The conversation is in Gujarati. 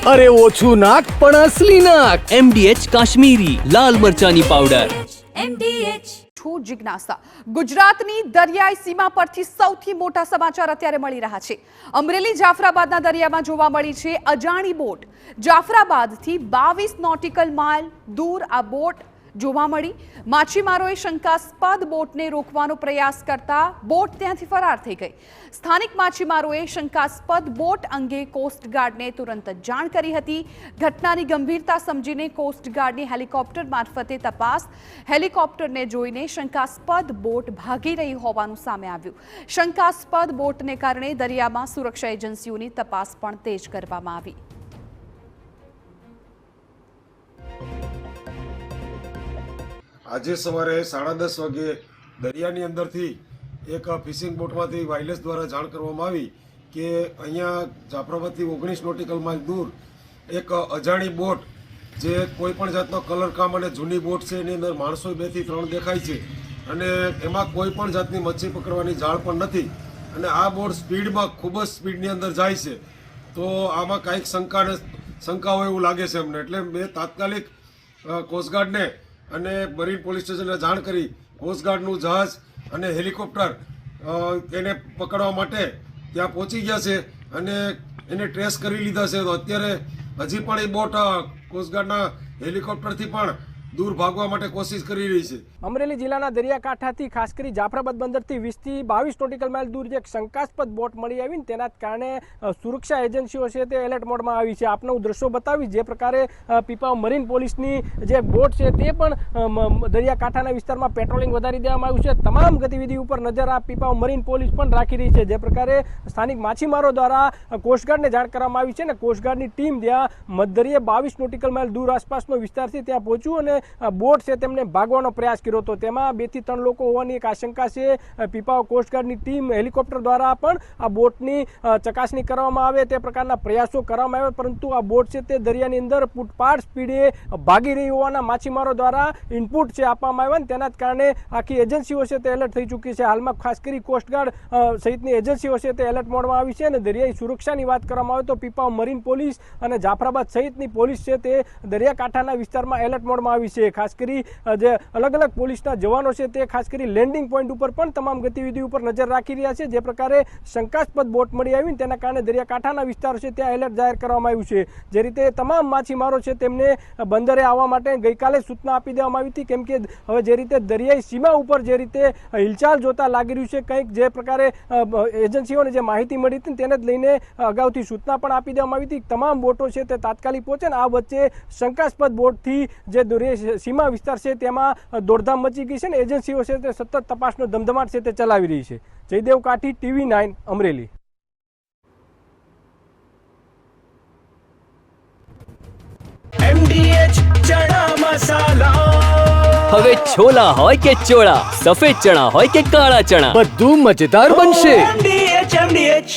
અરે ઓછું નાક પણ અસલી નાક. MDH કાશ્મીરી લાલ મરચાની પાવડર. છું જિજ્ઞાસા. ગુજરાતની દરિયાઈ સીમા પરથી સૌથી મોટા સમાચાર અત્યારે મળી રહ્યા છે. અમરેલી જાફરાબાદના દરિયામાં જોવા મળી છે અજાણી બોટ. જાફરાબાદથી 22 નોટિકલ માઇલ દૂર આ બોટ જોવા મળી. માછીમારોએ શંકાસ્પદ બોટને રોકવાનો પ્રયાસ કરતા બોટ ત્યાંથી ફરાર થઈ ગઈ. સ્થાનિક માછીમારોએ શંકાસ્પદ બોટ અંગે કોસ્ટગાર્ડને તુરંત જાણ કરી હતી. ઘટનાની ગંભીરતા સમજીને કોસ્ટગાર્ડની હેલિકોપ્ટર મારફતે તપાસ. હેલિકોપ્ટરને જોઈને શંકાસ્પદ બોટ ભાગી રહી હોવાનું સામે આવ્યું. શંકાસ્પદ બોટને કારણે દરિયામાં સુરક્ષા એજન્સીઓની તપાસ પણ તેજ કરવામાં આવી. આજે સવારે 10:30 વાગે દરિયાની અંદરથી એક ફિશિંગ બોટમાંથી વાયરલેસ દ્વારા જાણ કરવામાં આવી કે અહીંયા જાફરાબાદથી 19 નોટિકલ માઇલ દૂર એક અજાણી બોટ જે કોઈ પણ જાતનો કલર કામ અને જૂની બોટ છે એની અંદર માણસો 2 થી 3 દેખાય છે અને એમાં કોઈ પણ જાતની મચ્છી પકડવાની જાળ પણ નથી અને આ બોટ સ્પીડમાં ખૂબ જ સ્પીડની અંદર જાય છે. તો આમાં કાંઈક શંકા હોય એવું લાગે છે અમને. એટલે મેં તાત્કાલિક કોસ્ટગાર્ડને અને મરીન પોલીસ સ્ટેશનને જાણ કરી. કોસ્ટગાર્ડનું જહાજ અને હેલિકોપ્ટર એને પકડવા માટે ત્યાં પહોંચી ગયા છે અને એને ટ્રેસ કરી લીધા છે. તો અત્યારે હજી પણ એ બોટ કોસ્ટગાર્ડના હેલિકોપ્ટરથી પણ દૂર ભાગવા માટે કોશિશ કરી રહી છે. અમરેલી જિલ્લાના દરિયાકાંઠાથી ખાસ કરી જાફરાબાદ બંદરથી 20 થી 22 નોટિકલ માઇલ દૂર જે શંકાસ્પદ બોટ મળી આવી તેના કારણે સુરક્ષા એજન્સીઓ છે તે એલર્ટ મોડમાં આવી છે. આપને હું દ્રશ્યો બતાવી જે પ્રકારે પીપાવ મરીન પોલીસની જે બોટ છે તે પણ દરિયાકાંઠાના વિસ્તારમાં પેટ્રોલિંગ વધારી દેવામાં આવ્યું છે. તમામ ગતિવિધિ ઉપર નજર આ પીપાવ મરીન પોલીસ પણ રાખી રહી છે. જે પ્રકારે સ્થાનિક માછીમારો દ્વારા કોસ્ટગાર્ડને જાણ કરવામાં આવી છે અને કોસ્ટગાર્ડની ટીમ ત્યાં મધદરિયે 22 નોટિકલ માઇલ દૂર આસપાસનો વિસ્તાર છે ત્યાં પહોંચ્યું અને બોટ છે તેમને ભાગવાનો પ્રયાસ કર્યો હતો. તેમાં 2 થી 3 લોકો હોવાની એક આશંકા છે. પીપાવ કોસ્ટગાર્ડની ટીમ હેલિકોપ્ટર દ્વારા પણ આ બોટની ચકાસણી કરવામાં આવે તે પ્રકારના પ્રયાસો કરવામાં આવ્યા, પરંતુ આ બોટ છે તે દરિયાની અંદર પૂટપાટ સ્પીડે ભાગી રહી હોવાના માછીમારો દ્વારા ઇનપુટ છે આપવામાં આવ્યા. તેના જ કારણે આખી એજન્સીઓ છે તે એલર્ટ થઈ ચૂકી છે. હાલમાં ખાસ કરી કોસ્ટગાર્ડ સહિતની એજન્સીઓ છે તે એલર્ટ મોડમાં આવી છે અને દરિયાઈ સુરક્ષાની વાત કરવામાં આવે તો પીપાવ મરીન પોલીસ અને જાફરાબાદ સહિતની પોલીસ છે તે દરિયાકાંઠાના વિસ્તારમાં એલર્ટ મોડમાં આવી છે. ખાસ કરી જે અલગ અલગ પોલીસના જવાનો છે તે ખાસ કરી લેન્ડિંગ પોઈન્ટ ઉપર પણ તમામ ગતિવિધિ ઉપર નજર રાખી રહ્યા છે. જે પ્રકારે શંકાસ્પદ બોટ મળી આવી તેના કારણે દરિયાકાંઠાના વિસ્તારો છે ત્યાં એલર્ટ જાહેર કરવામાં આવ્યું છે. જે રીતે તમામ માછીમારો છે તેમને બંદરે આવવા માટે ગઈકાલે સૂચના આપી દેવામાં આવી હતી, કેમ કે હવે જે રીતે દરિયાઈ સીમા ઉપર જે રીતે હિલચાલ જોતા લાગી રહ્યું છે, કંઈક જે પ્રકારે એજન્સીઓને જે માહિતી મળી હતી તેને જ લઈને અગાઉથી સૂચના પણ આપી દેવામાં આવી હતી. તમામ બોટો છે તે તાત્કાલિક પહોંચે ને આ વચ્ચે શંકાસ્પદ બોટથી જે દરિયાઈ સીમા વિસ્તાર છે તેમાં દોડધામ મચી ગઈ છે ને એજન્સીઓ છે તે સતત તપાસનો ધમધમાટ છે તે ચલાવી રહી છે. જયદેવ કાઠી, TV9 અમરેલી. MDH ચણા મસાલા. હવે છોલા હોય કે ચોળા, સફેદ ચણા હોય કે કાળા ચણા, બધું મજેદાર બનશે.